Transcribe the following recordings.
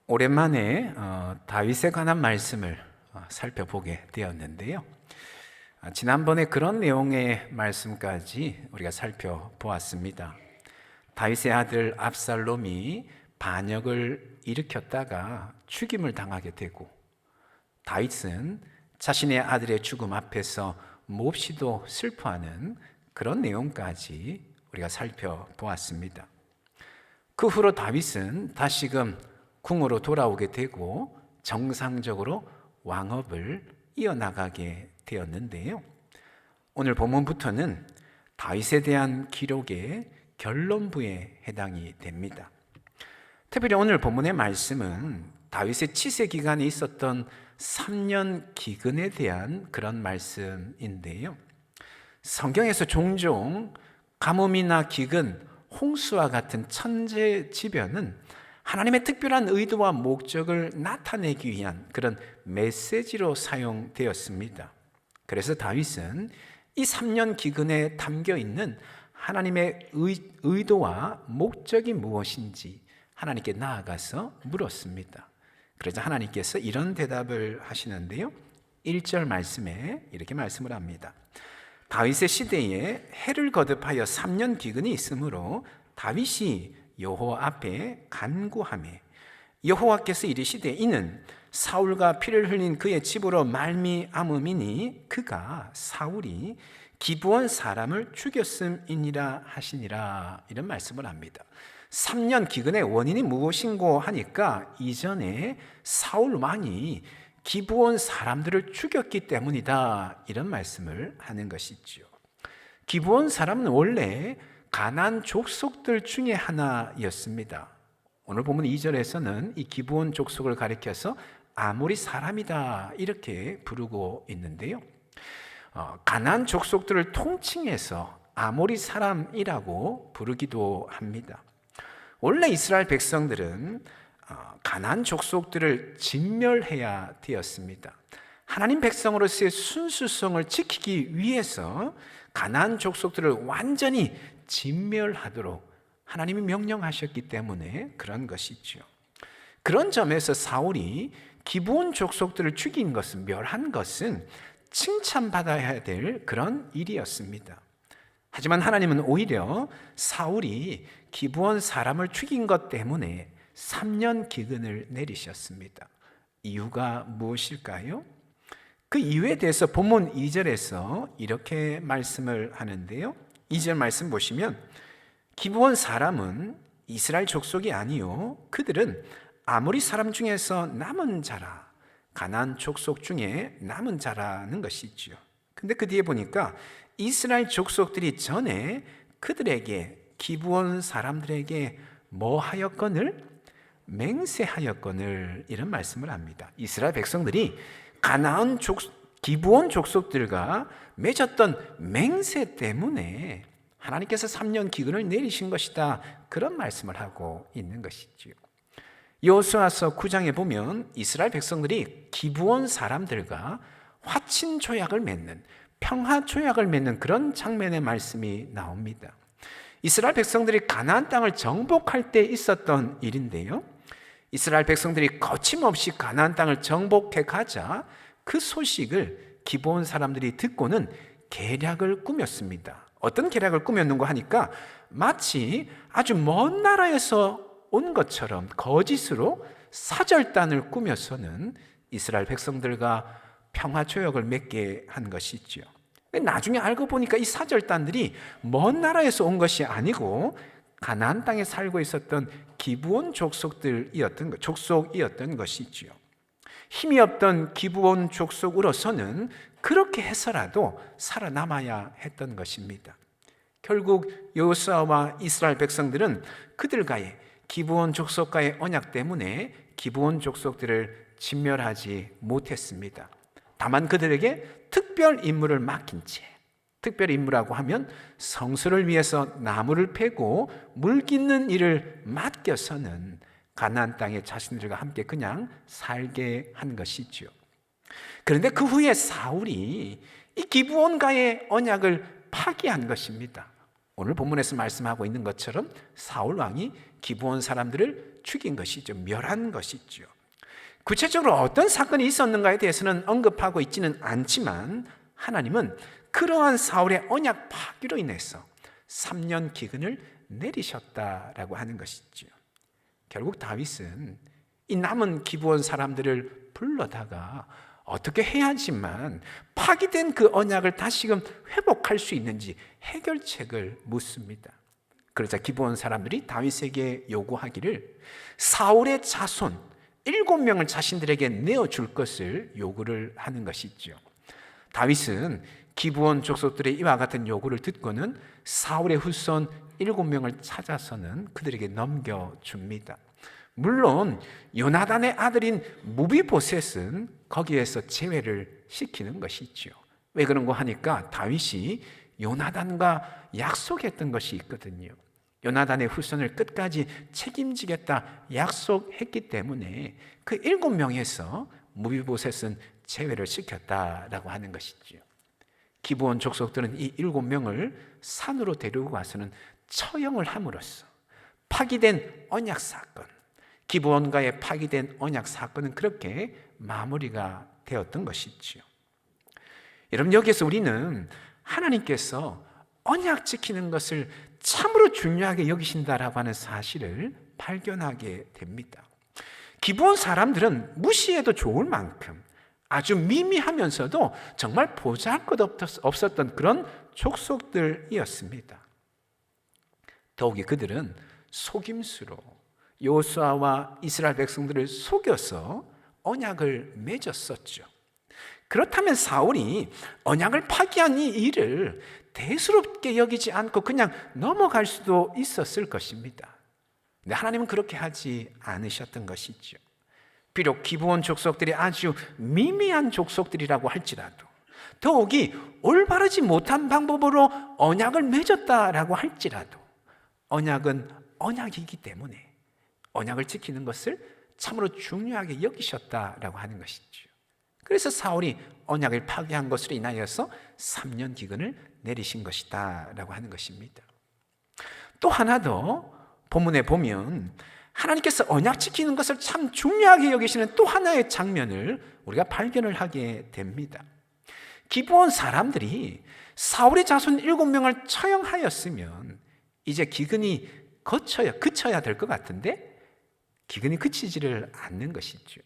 오랜만에 다윗에 관한 말씀을 살펴보게 되었는데요. 지난번에 그런 내용의 말씀까지 우리가 살펴보았습니다. 다윗의 아들 압살롬이 반역을 일으켰다가 죽임을 당하게 되고, 다윗은 자신의 아들의 죽음 앞에서 몹시도 슬퍼하는 그런 내용까지 우리가 살펴보았습니다. 그 후로 다윗은 다시금 궁으로 돌아오게 되고 정상적으로 왕업을 이어나가게 되었는데요. 오늘 본문부터는 다윗에 대한 기록의 결론부에 해당이 됩니다. 특별히 오늘 본문의 말씀은 다윗의 치세 기간에 있었던 3년 기근에 대한 그런 말씀인데요. 성경에서 종종 가뭄이나 기근, 홍수와 같은 천재지변은 하나님의 특별한 의도와 목적을 나타내기 위한 그런 메시지로 사용되었습니다. 그래서 다윗은 이 3년 기근에 담겨 있는 하나님의 의도와 목적이 무엇인지 하나님께 나아가서 물었습니다. 그래서 하나님께서 이런 대답을 하시는데요. 1절 말씀에 이렇게 말씀을 합니다. 다윗의 시대에 해를 거듭하여 3년 기근이 있으므로 다윗이 여호와 앞에 간구하매 여호와께서 이르시되 이는 사울과 피를 흘린 그의 집으로 말미암음이니 그가 사울이 기브온 사람을 죽였음이니라 하시니라. 이런 말씀을 합니다. 3년 기근의 원인이 무엇인고 하니까 이전에 사울 왕이 기브온 사람들을 죽였기 때문이다, 이런 말씀을 하는 것이죠. 기브온 사람은 원래 가나안 족속들 중에 하나였습니다. 오늘 보면 2절에서는 이 기브온 족속을 가리켜서 아모리 사람이다 이렇게 부르고 있는데요. 가나안 족속들을 통칭해서 아모리 사람이라고 부르기도 합니다. 원래 이스라엘 백성들은 가나안 족속들을 진멸해야 되었습니다. 하나님 백성으로서의 순수성을 지키기 위해서 가나안 족속들을 완전히 진멸하도록 하나님이 명령하셨기 때문에 그런 것이죠. 그런 점에서 사울이 기브온 족속들을 죽인 것은, 멸한 것은 칭찬받아야 될 그런 일이었습니다. 하지만 하나님은 오히려 사울이 기브온 사람을 죽인 것 때문에 3년 기근을 내리셨습니다. 이유가 무엇일까요? 그 이유에 대해서 본문 2절에서 이렇게 말씀을 하는데요. 2절 말씀 보시면 기브온 사람은 이스라엘 족속이 아니요 그들은 아모리 사람 중에서 남은 자라, 가나안 족속 중에 남은 자라는 것이죠. 근데 그 뒤에 보니까 이스라엘 족속들이 전에 그들에게, 기브온 사람들에게 뭐 하였거늘? 맹세하였거늘, 이런 말씀을 합니다. 이스라엘 백성들이 가나안 기브온 족속들과 맺었던 맹세 때문에 하나님께서 3년 기근을 내리신 것이다, 그런 말씀을 하고 있는 것이지요. 여호수아서 9장에 보면 이스라엘 백성들이 기브온 사람들과 화친 조약을 맺는, 평화 조약을 맺는 그런 장면의 말씀이 나옵니다. 이스라엘 백성들이 가나안 땅을 정복할 때 있었던 일인데요. 이스라엘 백성들이 거침없이 가나안 땅을 정복해 가자 그 소식을 기브온 사람들이 듣고는 계략을 꾸몄습니다. 어떤 계략을 꾸몄는가 하니까 마치 아주 먼 나라에서 온 것처럼 거짓으로 사절단을 꾸며서는 이스라엘 백성들과 평화 조약을 맺게 한 것이죠. 나중에 알고 보니까 이 사절단들이 먼 나라에서 온 것이 아니고 가나안 땅에 살고 있었던 기브온 족속이었던 것이지요. 힘이 없던 기브온 족속으로서는 그렇게 해서라도 살아남아야 했던 것입니다. 결국 여호수아와 이스라엘 백성들은 그들과의, 기브온 족속과의 언약 때문에 기브온 족속들을 진멸하지 못했습니다. 다만 그들에게 특별 임무를 맡긴 채, 특별 임무라고 하면 성소를 위해서 나무를 패고 물 깃는 일을 맡겨서는 가나안 땅에 자신들과 함께 그냥 살게 한 것이죠. 그런데 그 후에 사울이 이 기브온과의 언약을 파기한 것입니다. 오늘 본문에서 말씀하고 있는 것처럼 사울 왕이 기브온 사람들을 죽인 것이죠. 멸한 것이죠. 구체적으로 어떤 사건이 있었는가에 대해서는 언급하고 있지는 않지만 하나님은 그러한 사울의 언약 파기로 인해서 3년 기근을 내리셨다라고 하는 것이죠. 결국 다윗은 이 남은 기브온 사람들을 불러다가 어떻게 해야지만 파기된 그 언약을 다시금 회복할 수 있는지 해결책을 묻습니다. 그러자 기브온 사람들이 다윗에게 요구하기를 사울의 자손 7명을 자신들에게 내어줄 것을 요구를 하는 것이죠. 다윗은 기브온 족속들의 이와 같은 요구를 듣고는 사울의 후손 7명을 찾아서는 그들에게 넘겨줍니다. 물론 요나단의 아들인 무비보셋은 거기에서 제외를 시키는 것이죠. 왜 그런가 하니까 다윗이 요나단과 약속했던 것이 있거든요. 요나단의 후손을 끝까지 책임지겠다 약속했기 때문에 그 7명에서 무비보셋은 제외를 시켰다라고 하는 것이죠. 기브온 족속들은 이 7명을 산으로 데리고 가서는 처형을 함으로써 파기된 언약 사건, 기브온과의 파기된 언약 사건은 그렇게 마무리가 되었던 것이지요. 여러분, 여기에서 우리는 하나님께서 언약 지키는 것을 참으로 중요하게 여기신다라고 하는 사실을 발견하게 됩니다. 기브온 사람들은 무시해도 좋을 만큼 아주 미미하면서도 정말 보잘것없었던 그런 족속들이었습니다. 더욱이 그들은 속임수로 여호수아와 이스라엘 백성들을 속여서 언약을 맺었었죠. 그렇다면 사울이 언약을 파기한 이 일을 대수롭게 여기지 않고 그냥 넘어갈 수도 있었을 것입니다. 근데 하나님은 그렇게 하지 않으셨던 것이죠. 비록 기브온 족속들이 아주 미미한 족속들이라고 할지라도, 더욱이 올바르지 못한 방법으로 언약을 맺었다라고 할지라도 언약은 언약이기 때문에 언약을 지키는 것을 참으로 중요하게 여기셨다라고 하는 것이죠. 그래서 사울이 언약을 파괴한 것으로 인하여서 3년 기근을 내리신 것이다 라고 하는 것입니다. 또 하나 더 본문에 보면 하나님께서 언약 지키는 것을 참 중요하게 여기시는 또 하나의 장면을 우리가 발견을 하게 됩니다. 기브온 사람들이 사울의 자손 7명을 처형하였으면 이제 기근이 그쳐야 될 것 같은데 기근이 그치지를 않는 것이죠.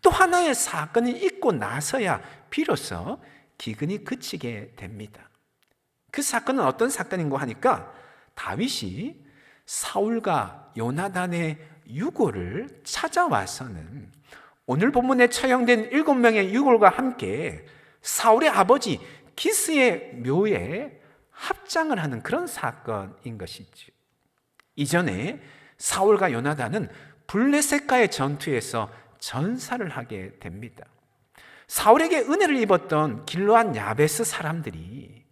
또 하나의 사건이 있고 나서야 비로소 기근이 그치게 됩니다. 그 사건은 어떤 사건인가 하니까 다윗이 사울과 요나단의 유골을 찾아와서는 오늘 본문에 처형된 7명의 유골과 함께 사울의 아버지 기스의 묘에 합장을 하는 그런 사건인 것이죠. 이전에 사울과 요나단은 블레셋과의 전투에서 전사를 하게 됩니다. 사울에게 은혜를 입었던 길르앗 야베스 사람들이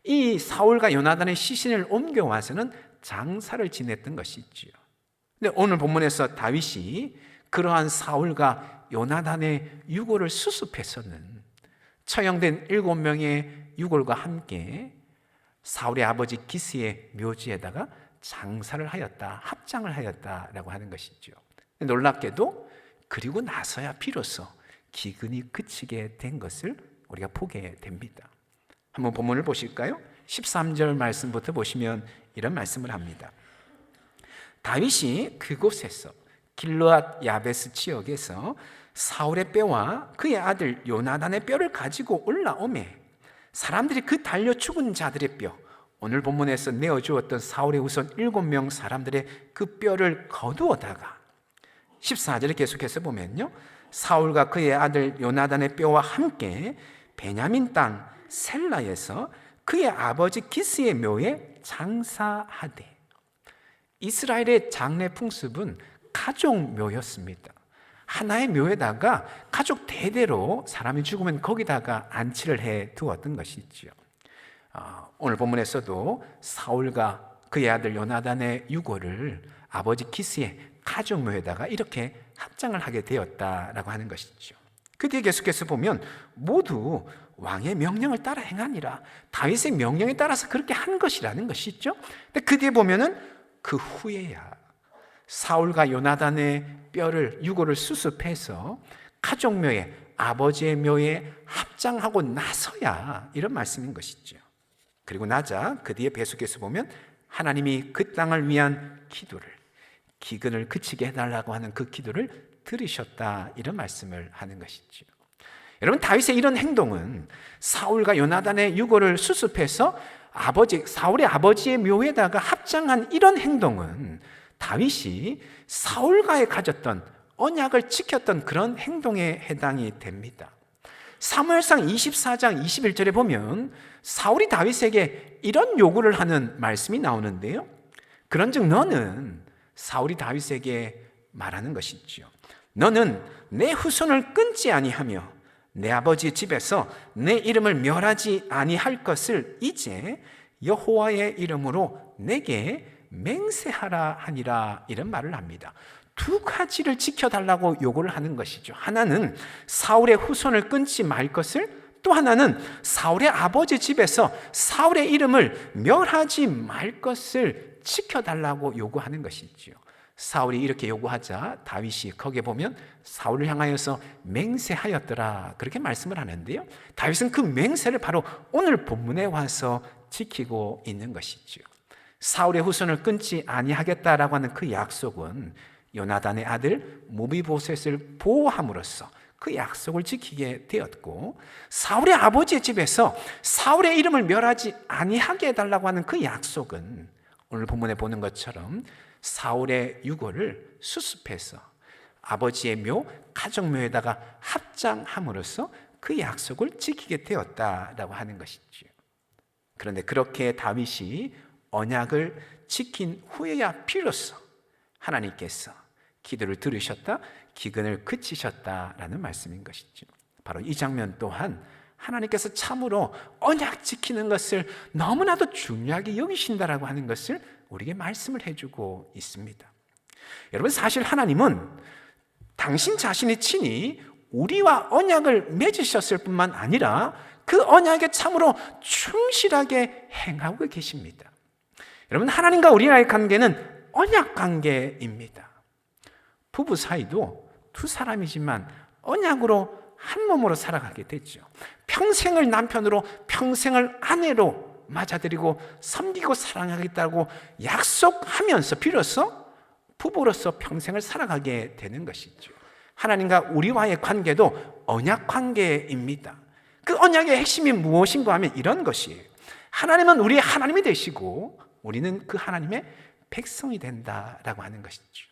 이 사울과 요나단의 시신을 옮겨와서는 장사를 지냈던 것이지요. 근데 오늘 본문에서 다윗이 그러한 사울과 요나단의 유골을 수습해서는 처형된 7명의 유골과 함께 사울의 아버지 기스의 묘지에다가 장사를 하였다, 합장을 하였다라고 하는 것이죠. 놀랍게도 그리고 나서야 비로소 기근이 그치게 된 것을 우리가 보게 됩니다. 한번 본문을 보실까요? 13절 말씀부터 보시면 이런 말씀을 합니다. 다윗이 그곳에서 길르앗 야베스 지역에서 사울의 뼈와 그의 아들 요나단의 뼈를 가지고 올라오매 사람들이 그 달려 죽은 자들의 뼈, 오늘 본문에서 내어주었던 사울의 후손 7명 사람들의 그 뼈를 거두어다가 14절에 계속해서 보면요, 사울과 그의 아들 요나단의 뼈와 함께 베냐민 땅 셀라에서 그의 아버지 기스의 묘에 장사하되, 이스라엘의 장례 풍습은 가족 묘였습니다. 하나의 묘에다가 가족 대대로 사람이 죽으면 거기다가 안치를 해 두었던 것이지요. 오늘 본문에서도 사울과 그의 아들 요나단의 유골을 아버지 기스의 가족 묘에다가 이렇게 합장을 하게 되었다라고 하는 것이죠. 그 뒤에 계속해서 보면 모두 왕의 명령을 따라 행하니라. 다윗의 명령에 따라서 그렇게 한 것이라는 것이죠. 근데 그 뒤에 보면은 그 후에야 사울과 요나단의 뼈를 유골을 수습해서 가족묘에 아버지의 묘에 합장하고 나서야 이런 말씀인 것이죠. 그리고 나자 그 뒤에 계속해서 보면 하나님이 그 땅을 위한 기도를, 기근을 그치게 해달라고 하는 그 기도를 들으셨다, 이런 말씀을 하는 것이죠. 여러분, 다윗의 이런 행동은 사울과 요나단의 유골을 수습해서 사울의 아버지의 묘에다가 합장한 이런 행동은 다윗이 사울과에 가졌던 언약을 지켰던 그런 행동에 해당이 됩니다. 사무엘상 24장 21절에 보면 사울이 다윗에게 이런 요구를 하는 말씀이 나오는데요. 그런즉 너는, 사울이 다윗에게 말하는 것이지요, 너는 내 후손을 끊지 아니하며 내 아버지 집에서 내 이름을 멸하지 아니할 것을 이제 여호와의 이름으로 내게 맹세하라 하니라, 이런 말을 합니다. 두 가지를 지켜달라고 요구를 하는 것이죠. 하나는 사울의 후손을 끊지 말 것을, 또 하나는 사울의 아버지 집에서 사울의 이름을 멸하지 말 것을 지켜달라고 요구하는 것이죠. 사울이 이렇게 요구하자 다윗이 거기에 보면 사울을 향하여서 맹세하였더라, 그렇게 말씀을 하는데요. 다윗은 그 맹세를 바로 오늘 본문에 와서 지키고 있는 것이죠. 사울의 후손을 끊지 아니하겠다라고 하는 그 약속은 요나단의 아들 무비보셋을 보호함으로써 그 약속을 지키게 되었고, 사울의 아버지의 집에서 사울의 이름을 멸하지 아니하게 해달라고 하는 그 약속은 오늘 본문에 보는 것처럼 사울의 유골을 수습해서 아버지의 묘, 가족묘에다가 합장함으로써 그 약속을 지키게 되었다라고 하는 것이죠. 그런데 그렇게 다윗이 언약을 지킨 후에야 비로소 하나님께서 기도를 들으셨다, 기근을 그치셨다라는 말씀인 것이죠. 바로 이 장면 또한 하나님께서 참으로 언약 지키는 것을 너무나도 중요하게 여기신다라고 하는 것을 우리에게 말씀을 해주고 있습니다. 여러분, 사실 하나님은 당신 자신이 친히 우리와 언약을 맺으셨을 뿐만 아니라 그 언약에 참으로 충실하게 행하고 계십니다. 여러분, 하나님과 우리와의 관계는 언약 관계입니다. 부부 사이도 두 사람이지만 언약으로 한 몸으로 살아가게 되죠. 평생을 남편으로, 평생을 아내로 맞아들이고 섬기고 사랑하겠다고 약속하면서 비로소 부부로서 평생을 살아가게 되는 것이죠. 하나님과 우리와의 관계도 언약 관계입니다. 그 언약의 핵심이 무엇인가 하면 이런 것이에요. 하나님은 우리의 하나님이 되시고 우리는 그 하나님의 백성이 된다라고 하는 것이죠.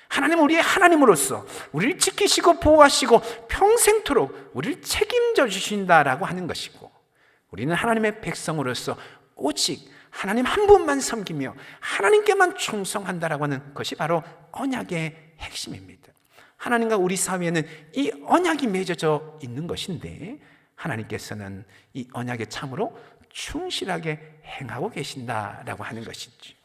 하나님은 우리의 하나님으로서 우리를 지키시고 보호하시고 평생토록 우리를 책임져 주신다라고 하는 것이고, 우리는 하나님의 백성으로서 오직 하나님 한 분만 섬기며 하나님께만 충성한다라고 하는 것이 바로 언약의 핵심입니다. 하나님과 우리 사이에는 이 언약이 맺어져 있는 것인데 하나님께서는 이 언약에 참으로 충실하게 행하고 계신다라고 하는 것이죠.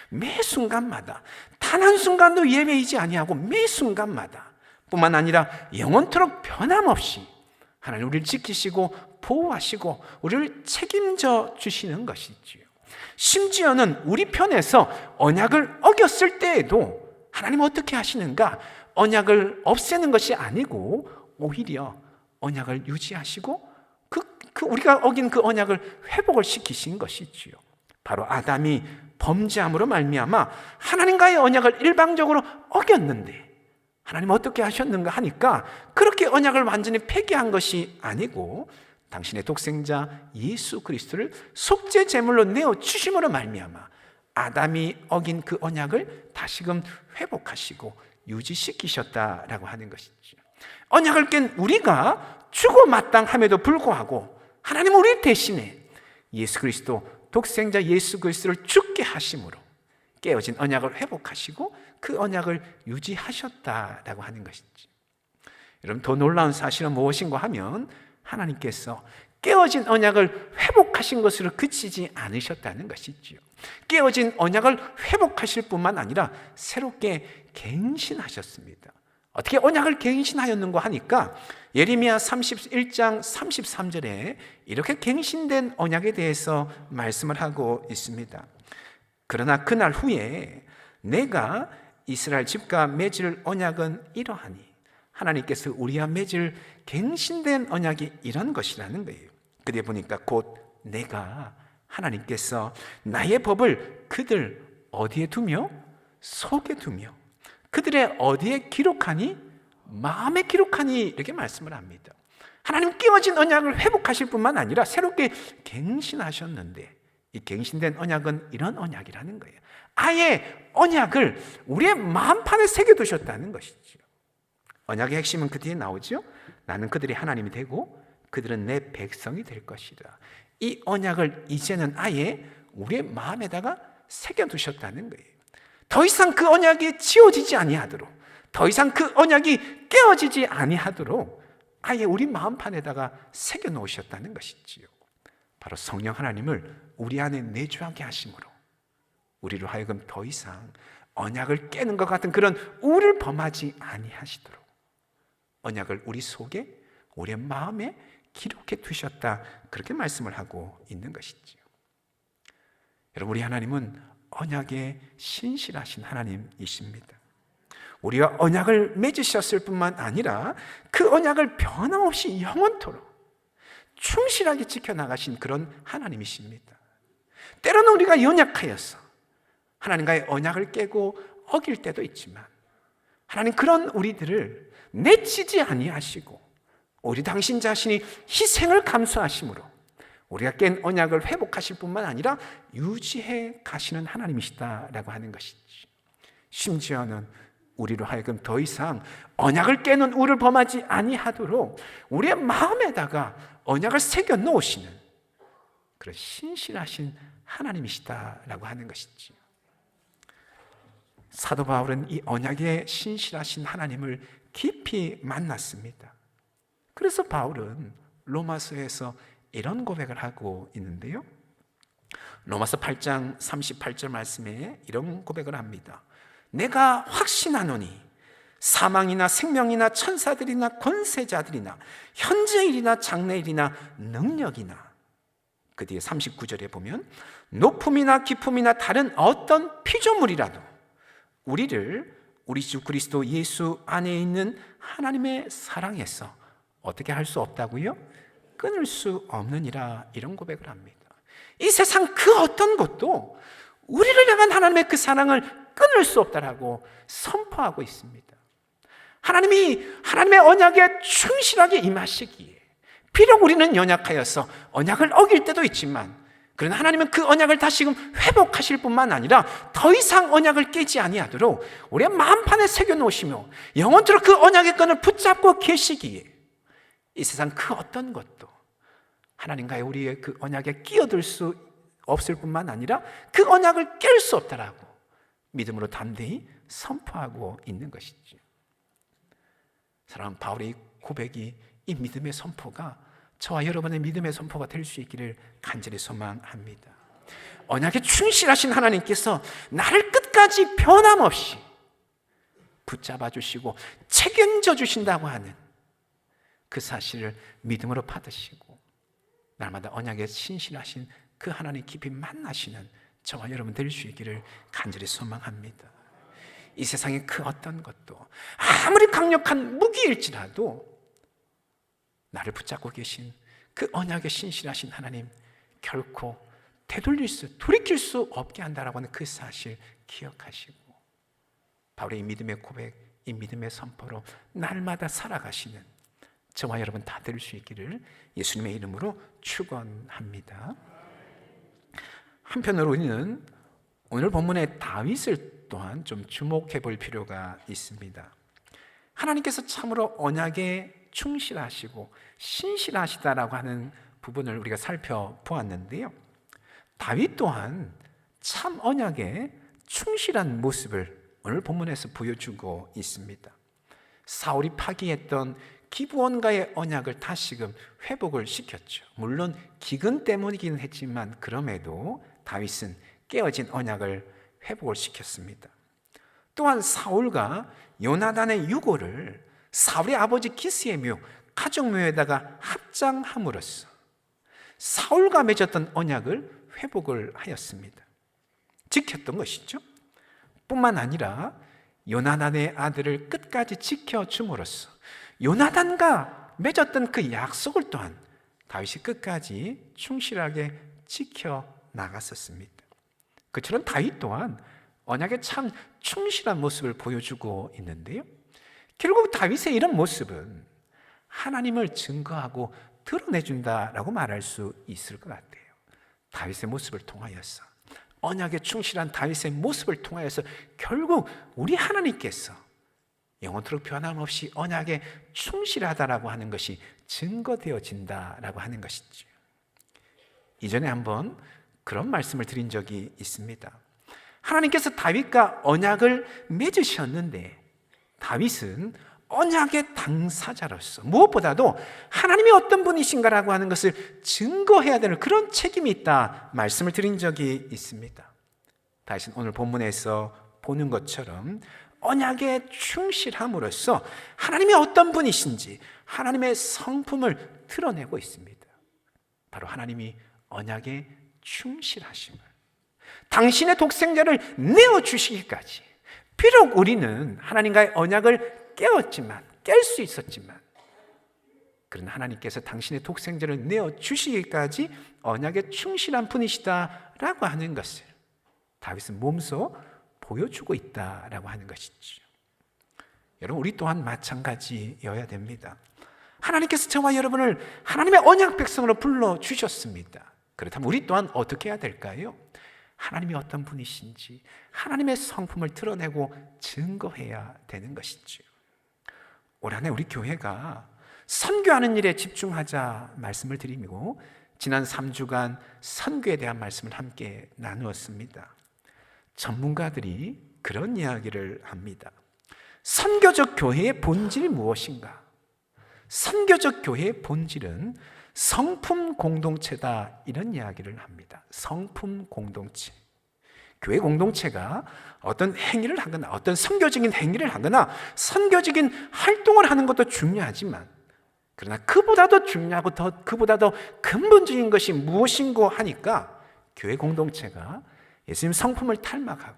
매 순간마다 단 한순간도 예외이지 아니하고 매 순간마다 뿐만 아니라 영원토록 변함없이 하나님 우리를 지키시고 보호하시고 우리를 책임져 주시는 것이지요. 심지어는 우리 편에서 언약을 어겼을 때에도 하나님 어떻게 하시는가? 언약을 없애는 것이 아니고 오히려 언약을 유지하시고 우리가 어긴 그 언약을 회복을 시키신 것이지요. 바로 아담이 범죄함으로 말미암아 하나님과의 언약을 일방적으로 어겼는데 하나님 어떻게 하셨는가 하니까 그렇게 언약을 완전히 폐기한 것이 아니고 당신의 독생자 예수 그리스도를 속죄 제물로 내어 주심으로 말미암아 아담이 어긴 그 언약을 다시금 회복하시고 유지시키셨다라고 하는 것이죠. 언약을 깬 우리가 죽어 마땅함에도 불구하고 하나님은 우리 대신에 예수 그리스도 독생자 예수 그리스도를 죽게 하심으로 깨어진 언약을 회복하시고 그 언약을 유지하셨다라고 하는 것이지. 여러분, 더 놀라운 사실은 무엇인가 하면 하나님께서 깨어진 언약을 회복하신 것으로 그치지 않으셨다는 것이지요. 깨어진 언약을 회복하실 뿐만 아니라 새롭게 갱신하셨습니다. 어떻게 언약을 갱신하였는고 하니까 예레미야 31장 33절에 이렇게 갱신된 언약에 대해서 말씀을 하고 있습니다. 그러나 그날 후에 내가 이스라엘 집과 맺을 언약은 이러하니, 하나님께서 우리와 맺을 갱신된 언약이 이런 것이라는 거예요. 그때 보니까 곧 내가, 하나님께서 나의 법을 그들 어디에 두며? 속에 두며, 그들의 어디에 기록하니? 마음에 기록하니, 이렇게 말씀을 합니다. 하나님 깨어진 언약을 회복하실 뿐만 아니라 새롭게 갱신하셨는데, 이 갱신된 언약은 이런 언약이라는 거예요. 아예 언약을 우리의 마음판에 새겨두셨다는 것이죠. 언약의 핵심은 그 뒤에 나오죠. 나는 그들이 하나님이 되고 그들은 내 백성이 될 것이다. 이 언약을 이제는 아예 우리의 마음에다가 새겨두셨다는 거예요. 더 이상 그 언약이 지워지지 아니하도록, 더 이상 그 언약이 깨어지지 아니하도록 아예 우리 마음판에다가 새겨놓으셨다는 것이지요. 바로 성령 하나님을 우리 안에 내주하게 하심으로 우리로 하여금 더 이상 언약을 깨는 것 같은 그런 우를 범하지 아니하시도록 언약을 우리 속에, 우리의 마음에 기록해 두셨다, 그렇게 말씀을 하고 있는 것이지요. 여러분, 우리 하나님은 언약에 신실하신 하나님이십니다. 우리와 언약을 맺으셨을 뿐만 아니라 그 언약을 변함없이 영원토록 충실하게 지켜나가신 그런 하나님이십니다. 때로는 우리가 연약하여서 하나님과의 언약을 깨고 어길 때도 있지만 하나님 그런 우리들을 내치지 아니하시고 오히려 당신 자신이 희생을 감수하심으로 우리가 깬 언약을 회복하실 뿐만 아니라 유지해 가시는 하나님이시다라고 하는 것이지. 심지어는 우리로 하여금 더 이상 언약을 깨는 우를 범하지 아니하도록 우리의 마음에다가 언약을 새겨 놓으시는 그런 신실하신 하나님이시다라고 하는 것이지. 사도 바울은 이 언약에 신실하신 하나님을 깊이 만났습니다. 그래서 바울은 로마서에서 이런 고백을 하고 있는데요. 로마서 8장 38절 말씀에 이런 고백을 합니다. 내가 확신하노니 사망이나 생명이나 천사들이나 권세자들이나 현재일이나 장래일이나 능력이나, 그 뒤에 39절에 보면 높음이나 깊음이나 다른 어떤 피조물이라도 우리를 우리 주 그리스도 예수 안에 있는 하나님의 사랑에서 어떻게 할 수 없다고요? 끊을 수 없느니라, 이런 고백을 합니다. 이 세상 그 어떤 것도 우리를 향한 하나님의 그 사랑을 끊을 수 없다라고 선포하고 있습니다. 하나님이 하나님의 언약에 충실하게 임하시기에 비록 우리는 연약하여서 언약을 어길 때도 있지만 그러나 하나님은 그 언약을 다시금 회복하실 뿐만 아니라 더 이상 언약을 깨지 아니하도록 우리의 마음판에 새겨놓으시며 영원토록 그 언약의 끈을 붙잡고 계시기에 이 세상 그 어떤 것도 하나님과의 우리의 그 언약에 끼어들 수 없을 뿐만 아니라 그 언약을 깰 수 없다라고 믿음으로 담대히 선포하고 있는 것이죠. 사랑하는 바울의 고백이, 이 믿음의 선포가 저와 여러분의 믿음의 선포가 될 수 있기를 간절히 소망합니다. 언약에 충실하신 하나님께서 나를 끝까지 변함없이 붙잡아 주시고 책임져 주신다고 하는 그 사실을 믿음으로 받으시고 날마다 언약에 신실하신 그 하나님 깊이 만나시는 저와 여러분 될 수 있기를 간절히 소망합니다. 이 세상의 그 어떤 것도 아무리 강력한 무기일지라도 나를 붙잡고 계신 그 언약에 신실하신 하나님 결코 돌이킬 수 없게 한다라고 하는 그 사실 기억하시고 바울의 이 믿음의 고백, 이 믿음의 선포로 날마다 살아가시는 저와 여러분 다 될 수 있기를 예수님의 이름으로 축원합니다. 한편으로 우리는 오늘 본문의 다윗을 또한 좀 주목해 볼 필요가 있습니다. 하나님께서 참으로 언약에 충실하시고 신실하시다라고 하는 부분을 우리가 살펴보았는데요. 다윗 또한 참 언약에 충실한 모습을 오늘 본문에서 보여주고 있습니다. 사울이 파기했던 기브온과의 언약을 다시금 회복을 시켰죠. 물론 기근 때문이긴 했지만 그럼에도 다윗은 깨어진 언약을 회복을 시켰습니다. 또한 사울과 요나단의 유고를 사울의 아버지 기스의 묘, 가족묘에다가 합장함으로써 사울과 맺었던 언약을 회복을 하였습니다. 지켰던 것이죠. 뿐만 아니라 요나단의 아들을 끝까지 지켜줌으로써 요나단과 맺었던 그 약속을 또한 다윗이 끝까지 충실하게 지켜나갔었습니다. 그처럼 다윗 또한 언약에 참 충실한 모습을 보여주고 있는데요, 결국 다윗의 이런 모습은 하나님을 증거하고 드러내준다라고 말할 수 있을 것 같아요. 다윗의 모습을 통하여서, 언약에 충실한 다윗의 모습을 통하여서 결국 우리 하나님께서 영원토록 변함없이 언약에 충실하다라고 하는 것이 증거되어진다라고 하는 것이죠. 이전에 한번 그런 말씀을 드린 적이 있습니다. 하나님께서 다윗과 언약을 맺으셨는데 다윗은 언약의 당사자로서 무엇보다도 하나님이 어떤 분이신가라고 하는 것을 증거해야 되는 그런 책임이 있다 말씀을 드린 적이 있습니다. 다윗은 오늘 본문에서 보는 것처럼 언약에 충실함으로써 하나님이 어떤 분이신지 하나님의 성품을 드러내고 있습니다. 바로 하나님이 언약에 충실하심을, 당신의 독생자를 내어주시기까지, 비록 우리는 하나님과의 언약을 깰 수 있었지만, 그러나 하나님께서 당신의 독생자를 내어주시기까지 언약에 충실한 분이시다라고 하는 것을 다윗은 몸소 보여주고 있다라고 하는 것이죠. 여러분, 우리 또한 마찬가지여야 됩니다. 하나님께서 저와 여러분을 하나님의 언약 백성으로 불러주셨습니다. 그렇다면 우리 또한 어떻게 해야 될까요? 하나님이 어떤 분이신지 하나님의 성품을 드러내고 증거해야 되는 것이죠. 올 한 해 우리 교회가 선교하는 일에 집중하자 말씀을 드리고 지난 3주간 선교에 대한 말씀을 함께 나누었습니다. 전문가들이 그런 이야기를 합니다. 선교적 교회의 본질이 무엇인가? 선교적 교회의 본질은 성품 공동체다, 이런 이야기를 합니다. 성품 공동체. 교회 공동체가 어떤 행위를 하거나 어떤 선교적인 행위를 하거나 선교적인 활동을 하는 것도 중요하지만, 그러나 그보다도 중요하고 그보다 더 근본적인 것이 무엇인고 하니까 교회 공동체가 예수님 성품을 닮아가고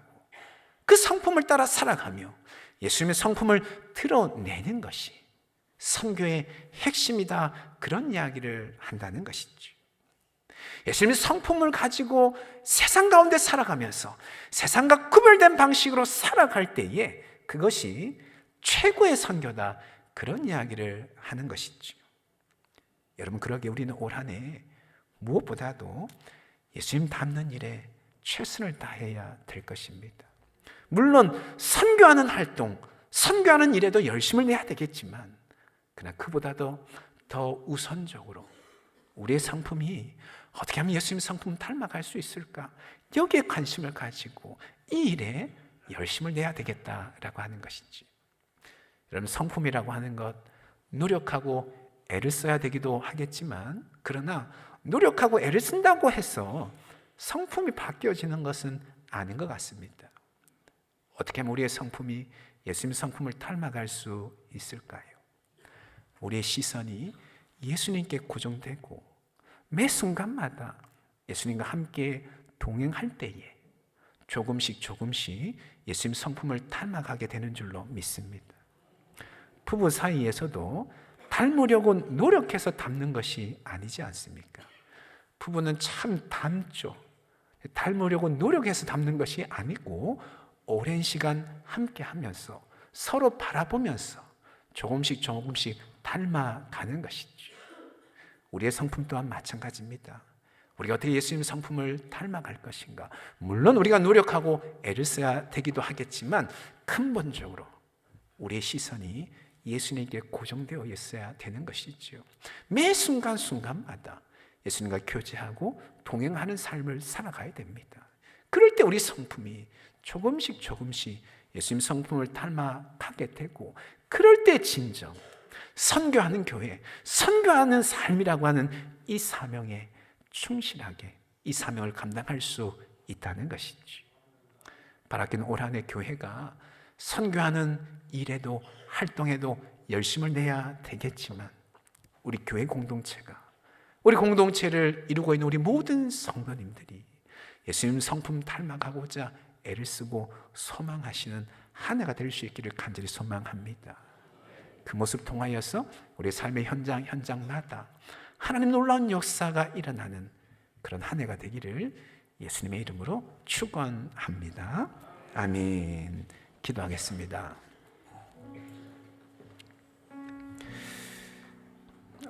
그 성품을 따라 살아가며 예수님의 성품을 드러내는 것이 선교의 핵심이다, 그런 이야기를 한다는 것이죠. 예수님의 성품을 가지고 세상 가운데 살아가면서 세상과 구별된 방식으로 살아갈 때에 그것이 최고의 선교다, 그런 이야기를 하는 것이죠. 여러분, 그러기에 우리는 올 한 해 무엇보다도 예수님 닮는 일에 최선을 다해야 될 것입니다. 물론 선교하는 활동, 선교하는 일에도 열심을 내야 되겠지만, 그러나 그보다도 더 우선적으로 우리의 성품이 어떻게 하면 예수님 성품을 닮아갈 수 있을까, 여기에 관심을 가지고 이 일에 열심을 내야 되겠다라고 하는 것이지. 여러분, 성품이라고 하는 것, 노력하고 애를 써야 되기도 하겠지만, 그러나 노력하고 애를 쓴다고 해서 성품이 바뀌어지는 것은 아닌 것 같습니다. 어떻게 하면 우리의 성품이 예수님 성품을 닮아갈 수 있을까요? 우리의 시선이 예수님께 고정되고 매 순간마다 예수님과 함께 동행할 때에 조금씩 예수님 성품을 닮아가게 되는 줄로 믿습니다. 부부 사이에서도 닮으려고 노력해서 닮는 것이 아니지 않습니까? 부부는 참 닮죠. 닮으려고 노력해서 닮는 것이 아니고 오랜 시간 함께 하면서 서로 바라보면서 조금씩 닮아가는 것이죠. 우리의 성품 또한 마찬가지입니다. 우리가 어떻게 예수님 성품을 닮아갈 것인가? 물론 우리가 노력하고 애를 써야 되기도 하겠지만 근본적으로 우리의 시선이 예수님께 고정되어 있어야 되는 것이죠. 매 순간마다 예수님과 교제하고 동행하는 삶을 살아가야 됩니다. 그럴 때 우리 성품이 조금씩 예수님 성품을 닮아가게 되고, 그럴 때 진정 선교하는 교회, 선교하는 삶이라고 하는 이 사명에 충실하게 이 사명을 감당할 수 있다는 것이지. 바라기는 올 한 해 교회가 선교하는 일에도 활동에도 열심을 내야 되겠지만 우리 교회 공동체가, 우리 공동체를 이루고 있는 우리 모든 성도님들이 예수님 성품 닮아가고자 애를 쓰고 소망하시는 한 해가 될 수 있기를 간절히 소망합니다. 그 모습 통하여서 우리 삶의 현장마다 하나님 놀라운 역사가 일어나는 그런 한 해가 되기를 예수님의 이름으로 축원합니다. 아멘. 기도하겠습니다.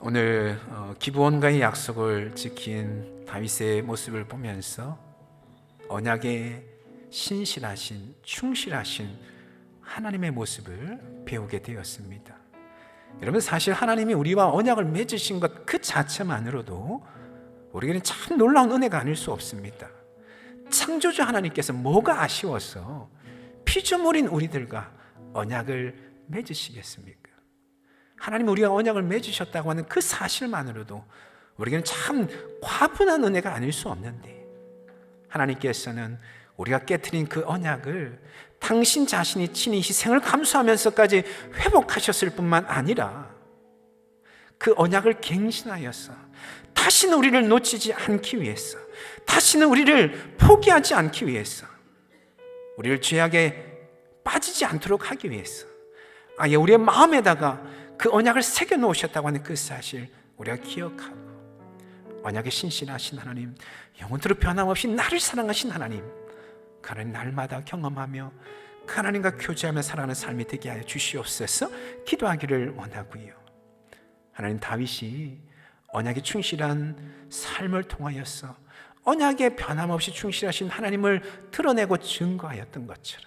오늘 기브온과의 약속을 지킨 다윗의 모습을 보면서 언약에 신실하신, 충실하신 하나님의 모습을 배우게 되었습니다. 여러분, 사실 하나님이 우리와 언약을 맺으신 것 그 자체만으로도 우리에게는 참 놀라운 은혜가 아닐 수 없습니다. 창조주 하나님께서 뭐가 아쉬워서 피조물인 우리들과 언약을 맺으시겠습니까? 하나님 우리가 언약을 맺으셨다고 하는 그 사실만으로도 우리에게는 참 과분한 은혜가 아닐 수 없는데, 하나님께서는 우리가 깨트린 그 언약을 당신 자신이 친히 희생을 감수하면서까지 회복하셨을 뿐만 아니라 그 언약을 갱신하여서 다시는 우리를 놓치지 않기 위해서, 다시는 우리를 포기하지 않기 위해서, 우리를 죄악에 빠지지 않도록 하기 위해서 아예 우리의 마음에다가 그 언약을 새겨 놓으셨다고 하는 그 사실 우리가 기억하고, 언약에 신실하신 하나님, 영원토록 변함없이 나를 사랑하신 하나님, 그 하나님 날마다 경험하며 그 하나님과 교제하며 살아가는 삶이 되게 하여 주시옵소서 기도하기를 원하고요. 하나님, 다윗이 언약에 충실한 삶을 통하여서 언약에 변함없이 충실하신 하나님을 드러내고 증거하였던 것처럼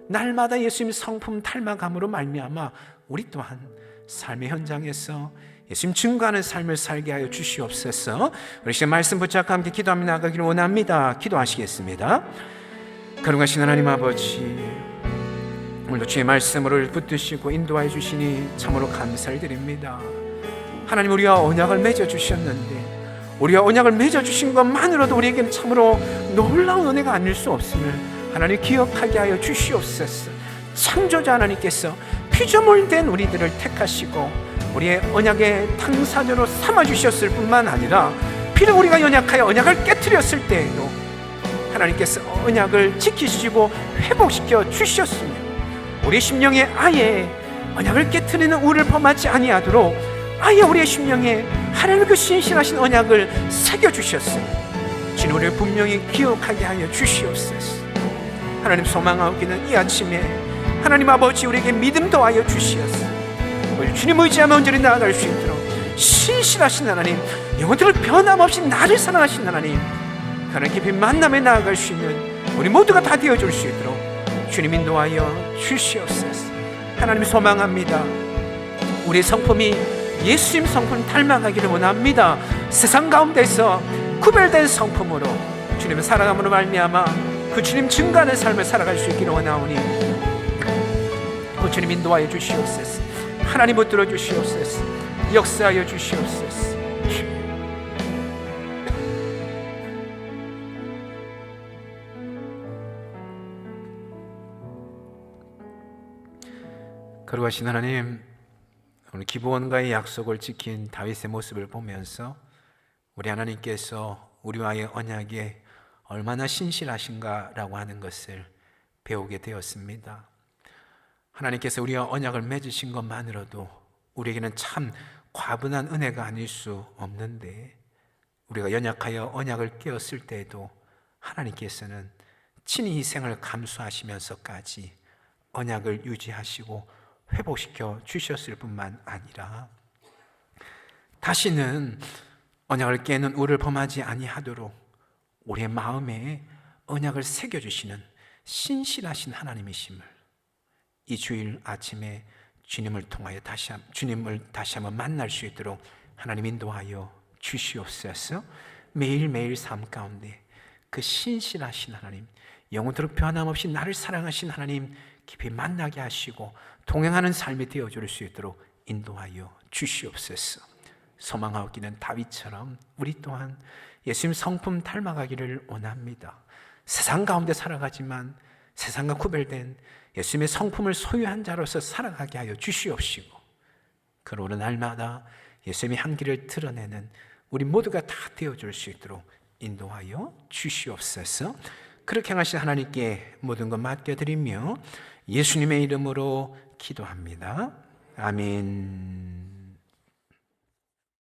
날마다 예수님 성품 닮아감으로 말미암아 우리 또한 삶의 현장에서 예수님 증거하는 삶을 살게 하여 주시옵소서. 우리 시간 말씀 붙잡고 함께 기도하며 나가기를 원합니다. 기도하시겠습니다. 거룩하신 하나님 아버지, 오늘도 주의 말씀을 붙드시고 인도하여 주시니 참으로 감사를 드립니다. 하나님, 우리와 언약을 맺어주셨는데 우리와 언약을 맺어주신 것만으로도 우리에게는 참으로 놀라운 은혜가 아닐 수 없음을 하나님 기억하게 하여 주시옵소서. 창조자 하나님께서 피조물 된 우리들을 택하시고 우리의 언약의 당사자로 삼아주셨을 뿐만 아니라 비록 우리가 연약하여 언약을 깨트렸을 때에도 하나님께서 언약을 지키시고 회복시켜 주셨으며 우리 심령에 아예 언약을 깨트리는 우를 범하지 아니하도록 아예 우리의 심령에 하나님의 그 신실하신 언약을 새겨주셨으며 주님, 우리를 분명히 기억하게 하여 주시옵소서. 하나님, 소망하옵기는 이 아침에 하나님 아버지 우리에게 믿음 더하여 주시옵소서. 우리 주님 의지하며 온전히 나아갈 수 있도록 신실하신 하나님, 영원토록 변함없이 나를 사랑하신 하나님, 하나님 깊이 만남에 나아갈 수 있는 우리 모두가 다 되어줄 수 있도록 주님 인도하여 주시옵소서. 하나님, 소망합니다. 우리 성품이 예수님 성품 닮아가기를 원합니다. 세상 가운데서 구별된 성품으로 주님을 살아감으로 말미암아 그 주님 증거하는 삶을 살아갈 수 있기를 원하오니 그 주님 인도하여 주시옵소서. 하나님 붙들어 주시옵소서. 역사하여 주시옵소서. 거룩하신 하나님, 오늘 기브온과의 약속을 지킨 다윗의 모습을 보면서 우리 하나님께서 우리와의 언약에 얼마나 신실하신가라고 하는 것을 배우게 되었습니다. 하나님께서 우리와 언약을 맺으신 것만으로도 우리에게는 참 과분한 은혜가 아닐 수 없는데, 우리가 연약하여 언약을 깨었을 때에도 하나님께서는 친히 희생을 감수하시면서까지 언약을 유지하시고 회복시켜 주셨을 뿐만 아니라 다시는 언약을 깨는 우를 범하지 아니하도록 우리의 마음에 언약을 새겨주시는 신실하신 하나님이심을 이 주일 아침에 주님을 통하여 주님을 다시 한번 만날 수 있도록 하나님 인도하여 주시옵소서. 매일매일 삶 가운데 그 신실하신 하나님, 영원토록 변함없이 나를 사랑하신 하나님 깊이 만나게 하시고 동행하는 삶이 되어줄 수 있도록 인도하여 주시옵소서. 소망하옵기는 다윗처럼 우리 또한 예수님 성품 닮아가기를 원합니다. 세상 가운데 살아가지만 세상과 구별된 예수님의 성품을 소유한 자로서 살아가게 하여 주시옵시고, 그러는 날마다 예수님의 향기를 드러내는 우리 모두가 다 되어줄 수 있도록 인도하여 주시옵소서. 그렇게 행하신 하나님께 모든 것 맡겨드리며 예수님의 이름으로 기도합니다. 아멘.